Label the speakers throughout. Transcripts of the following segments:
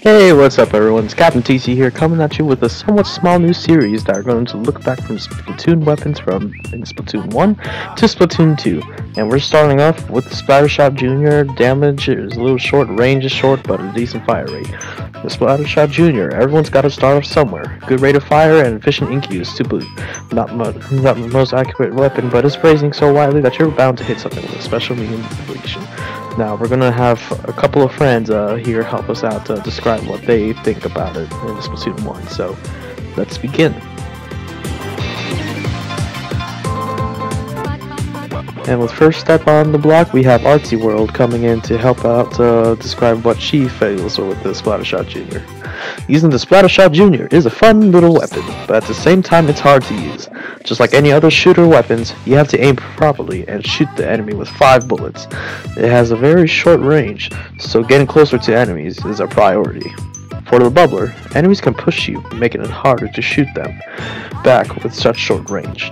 Speaker 1: Hey, what's up everyone? It's Captain TC here, coming at you with a somewhat small new series that are going to look back from Splatoon weapons from Splatoon 1 to Splatoon 2. And we're starting off with the Splattershot Jr. Damage is a little short, range is short, but a decent fire rate. The Splattershot Jr. Everyone's got to start off somewhere. Good rate of fire and efficient ink use to boot. Not the most accurate weapon, but it's phrasing so widely that you're bound to hit something with a special medium depletion. Now we're gonna have a couple of friends here help us out to describe what they think about it in Splatoon 1. So let's begin. And with first step on the block, we have Artsy World coming in to help out describe what she feels with the Splattershot Jr. Using the Splattershot Jr. is a fun little weapon, but at the same time it's hard to use. Just like any other shooter weapons, you have to aim properly and shoot the enemy with 5 bullets. It has a very short range, so getting closer to enemies is a priority. For the bubbler, enemies can push you, making it harder to shoot them back with such short range.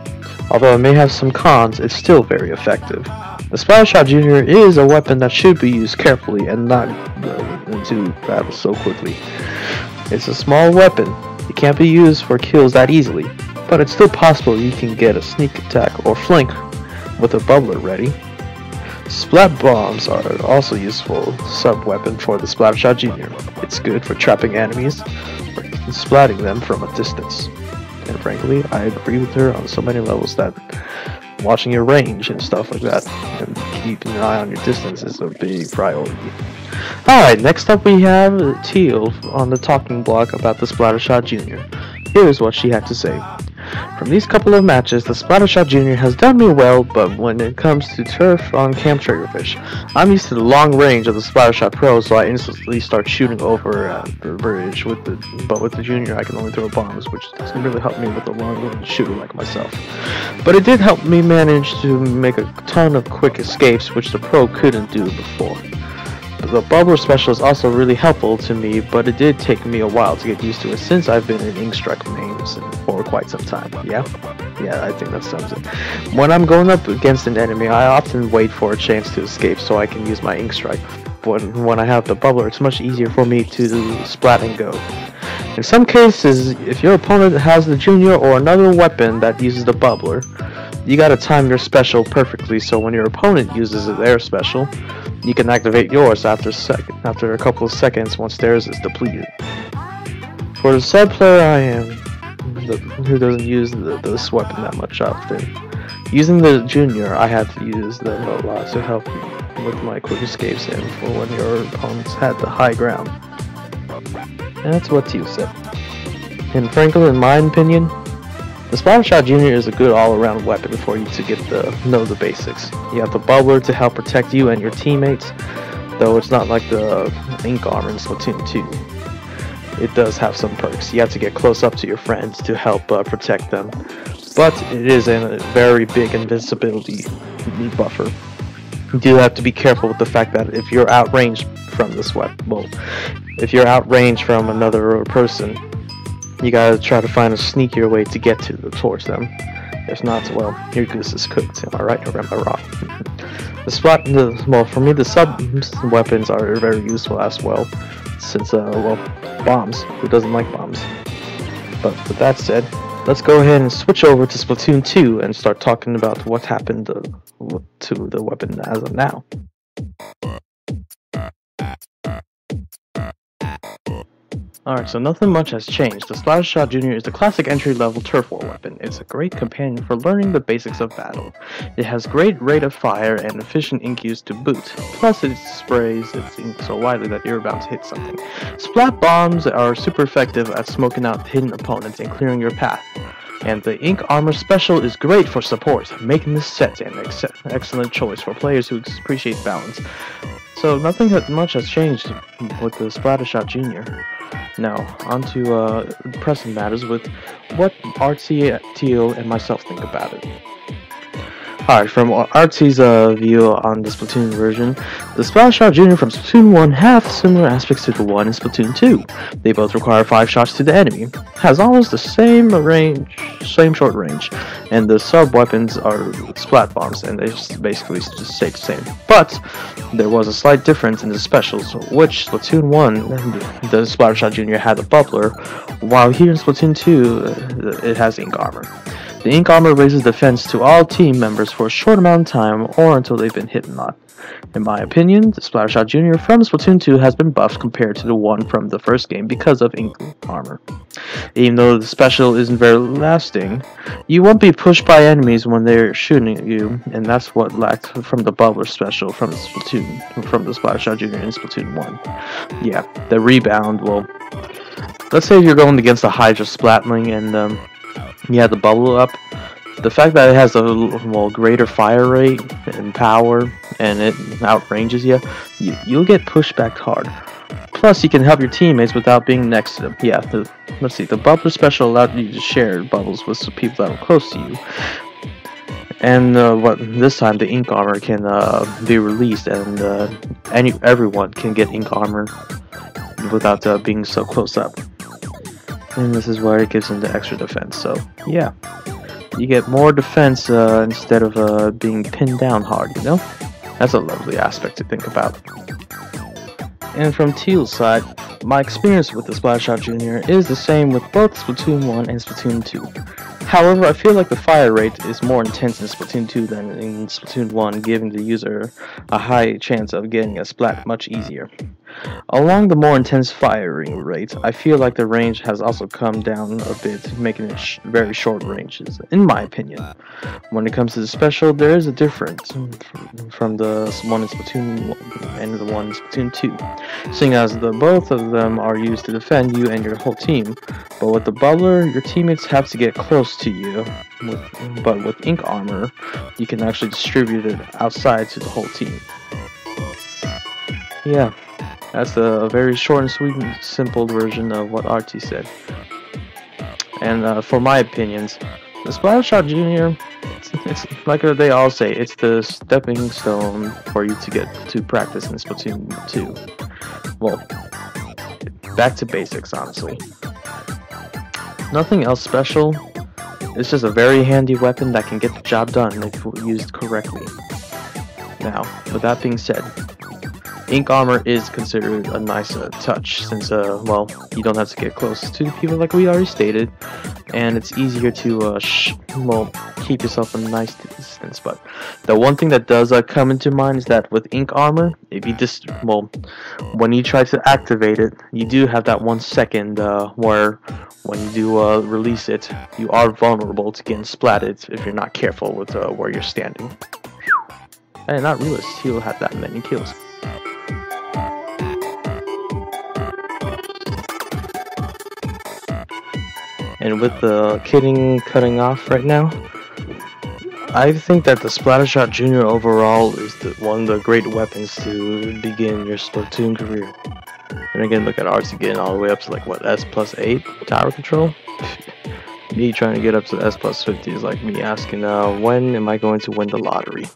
Speaker 1: Although it may have some cons, it's still very effective. The Splattershot Jr. is a weapon that should be used carefully and not into battle so quickly. It's a small weapon. It can't be used for kills that easily, but it's still possible you can get a sneak attack or flank with a bubbler ready. Splat bombs are also a useful sub-weapon for the Splattershot Jr. It's good for trapping enemies or splatting them from a distance. And frankly, I agree with her on so many levels that watching your range and stuff like that and keeping an eye on your distance is a big priority. Alright, next up we have Teal on the talking block about the Splattershot Jr. Here's what she had to say. From these couple of matches, the Splattershot Jr. has done me well, but when it comes to turf on Camp Triggerfish, I'm used to the long range of the Splattershot Pro, so I instantly start shooting over the bridge. But with the Jr. I can only throw bombs, which doesn't really help me with a long range shooter like myself. But it did help me manage to make a ton of quick escapes, which the Pro couldn't do before. The bubbler special is also really helpful to me, but it did take me a while to get used to it since I've been in ink strike mains for quite some time. Yeah, I think that sums it. When I'm going up against an enemy, I often wait for a chance to escape so I can use my ink strike. But when I have the bubbler, it's much easier for me to splat and go. In some cases, if your opponent has the Jr. or another weapon that uses the bubbler, you gotta time your special perfectly so when your opponent uses their special, you can activate yours after a couple of seconds once theirs is depleted. For the sub player I am, who doesn't use this weapon that much often, using the Jr. I had to use them a lot to help with my quick escapes and for when your opponents had the high ground. And that's what Teal said. And frankly, in my opinion, the Splattershot Jr. is a good all-around weapon for you to get know the basics. You have the bubbler to help protect you and your teammates, though it's not like the ink armor in Splatoon 2. It does have some perks. You have to get close up to your friends to help protect them, but it is a very big invincibility buffer. You do have to be careful with the fact that if you're outranged from this weapon, if you're outranged from another person, you gotta try to find a sneakier way to get towards them. If not, well, your goose is cooked. Am I right or am I wrong? For me, the sub weapons are very useful as well, since bombs. Who doesn't like bombs? But with that said, let's go ahead and switch over to Splatoon 2 and start talking about what happened to the weapon as of now. Alright, so nothing much has changed. The Splattershot Jr. is the classic entry-level turf war weapon. It's a great companion for learning the basics of battle. It has great rate of fire and efficient ink use to boot. Plus it sprays its ink so widely that you're bound to hit something. Splat bombs are super effective at smoking out hidden opponents and clearing your path. And the ink armor special is great for support, making this set an excellent choice for players who appreciate balance. So nothing much has changed with the Splattershot Jr. Now, on to pressing matters with what Artsy, Teal, and myself think about it. Alright, from Artie's view on the Splatoon version, the Splattershot Jr. from Splatoon 1 have similar aspects to the one in Splatoon 2. They both require 5 shots to the enemy, has almost the same range, same short range, and the sub-weapons are splat bombs, and they basically just stay the same. But there was a slight difference in the specials, which Splatoon 1, the Splattershot Jr. had a bubbler, while here in Splatoon 2, it has ink armor. The ink armor raises defense to all team members for a short amount of time or until they've been hit a lot. In my opinion, the Splattershot Jr. from Splatoon 2 has been buffed compared to the one from the first game because of ink armor. Even though the special isn't very lasting, you won't be pushed by enemies when they're shooting at you, and that's what lacked from the bubbler special from the Splattershot Jr. in Splatoon 1. Yeah, the rebound, well, let's say you're going against a Hydra Splatling and you have the bubble up. The fact that it has a greater fire rate and power, and it outranges you'll get pushed back hard. Plus, you can help your teammates without being next to them. Yeah, let's see. The bubbler special allowed you to share bubbles with some people that are close to you. And this time the ink armor can be released, and everyone can get ink armor without being so close up. And this is where it gives them the extra defense. So yeah, you get more defense instead of being pinned down hard, you know? That's a lovely aspect to think about. And from Teal's side, my experience with the Splattershot Jr. is the same with both Splatoon 1 and Splatoon 2. However, I feel like the fire rate is more intense in Splatoon 2 than in Splatoon 1, giving the user a high chance of getting a splat much easier. Along the more intense firing rate, I feel like the range has also come down a bit, making it very short ranges, in my opinion. When it comes to the special, there is a difference from the one in Splatoon 1 and the one in Splatoon 2, seeing as both of them are used to defend you and your whole team. But with the bubbler, your teammates have to get close to you, but with ink armor, you can actually distribute it outside to the whole team. Yeah. That's a very short and sweet and simple version of what Artie said. And for my opinions, the Splattershot Jr., it's like they all say, it's the stepping stone for you to get to practice in Splatoon 2. Well, back to basics, honestly. Nothing else special. It's just a very handy weapon that can get the job done if used correctly. Now, with that being said, ink armor is considered a nice touch since, well, you don't have to get close to people like we already stated, and it's easier to, keep yourself a nice distance. But the one thing that does come into mind is that with ink armor, if you when you try to activate it, you do have that 1 second where when you do release it, you are vulnerable to getting splatted if you're not careful with where you're standing. I did not realize he'll have that many kills. And with the kitting cutting off right now, I think that the Splattershot Jr. overall is one of the great weapons to begin your Splatoon career. And again, look at Arts getting all the way up to like what, S+8 tower control? Me trying to get up to S+50 is like me asking, when am I going to win the lottery?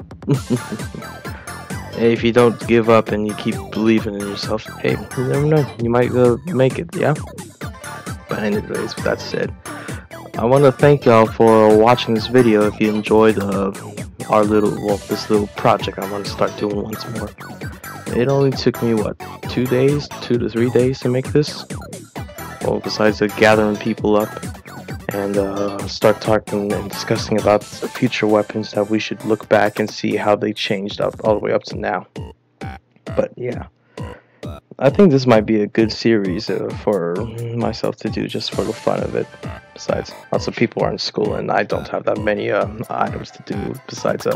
Speaker 1: Hey, if you don't give up and you keep believing in yourself, hey, you never know, you might make it, yeah? But anyways, with that said, I want to thank y'all for watching this video. If you enjoyed this little project I want to start doing once more. It only took me, what, 2 days? 2 to 3 days to make this? Well, besides gathering people up and start talking and discussing about the future weapons that we should look back and see how they changed up all the way up to now. But yeah, I think this might be a good series for myself to do just for the fun of it. Besides, lots of people are in school and I don't have that many items to do besides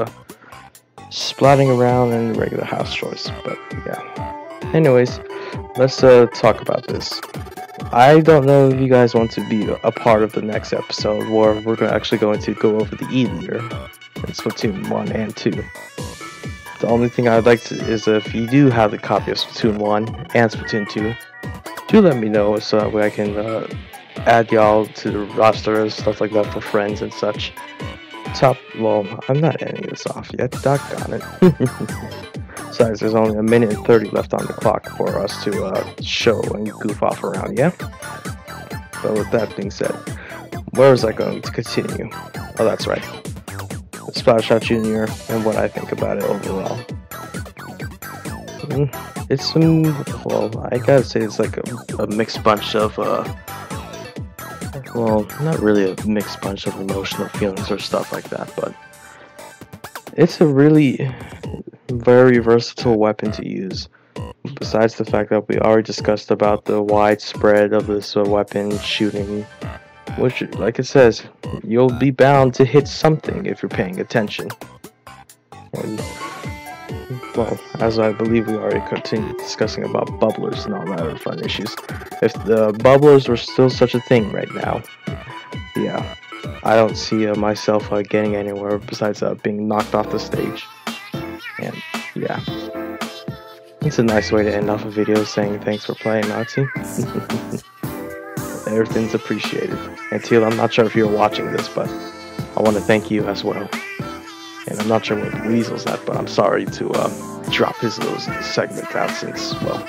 Speaker 1: splatting around and regular house chores. But yeah, anyways, let's talk about this. I don't know if you guys want to be a part of the next episode where we're actually going to go over the E-Leader in Splatoon 1 and 2. The only thing I'd like to is if you do have the copy of Splatoon 1 and Splatoon 2, do let me know so that way I can add y'all to the roster and stuff like that for friends and such. Well, I'm not ending this off yet, doggone it. Besides, there's only 1:30 left on the clock for us to show and goof off around, yeah? But with that being said, where was I going to continue? Oh, that's right. Splattershot Jr. and what I think about it overall. It's well, I gotta say it's like a mixed bunch of, well, not really a mixed bunch of emotional feelings or stuff like that, but it's a really very versatile weapon to use. Besides the fact that we already discussed about the widespread of this weapon shooting, which, like it says, you'll be bound to hit something if you're paying attention. And, well, as I believe we already continued discussing about bubblers and all that other fun issues, if the bubblers were still such a thing right now, yeah, I don't see myself getting anywhere besides being knocked off the stage. And yeah, it's a nice way to end off a video saying thanks for playing, Nazi. Everything's appreciated. And Teal, I'm not sure if you're watching this, but I want to thank you as well. And I'm not sure what Weasel's at, but I'm sorry to drop his little segment out since, well,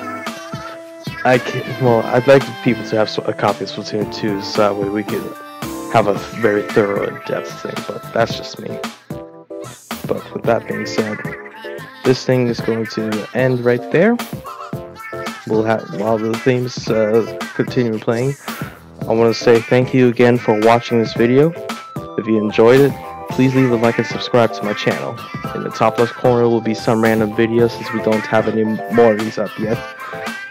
Speaker 1: I'd like people to have a copy of Splatoon 2 so that way we could have a very thorough, in-depth thing, but that's just me. But with that being said, this thing is going to end right there. We'll have, while the themes continue playing, I want to say thank you again for watching this video. If you enjoyed it, please leave a like and subscribe to my channel. In the top left corner will be some random videos since we don't have any more of these up yet.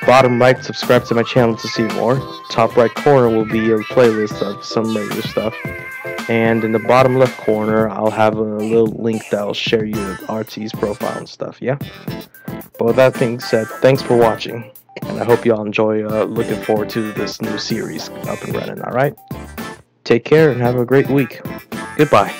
Speaker 1: Bottom right, subscribe to my channel to see more. Top right corner will be a playlist of some regular stuff. And in the bottom left corner, I'll have a little link that'll share your RT's profile and stuff, yeah? But with that being said, thanks for watching. And I hope y'all enjoy looking forward to this new series up and running, alright? Take care and have a great week. Goodbye.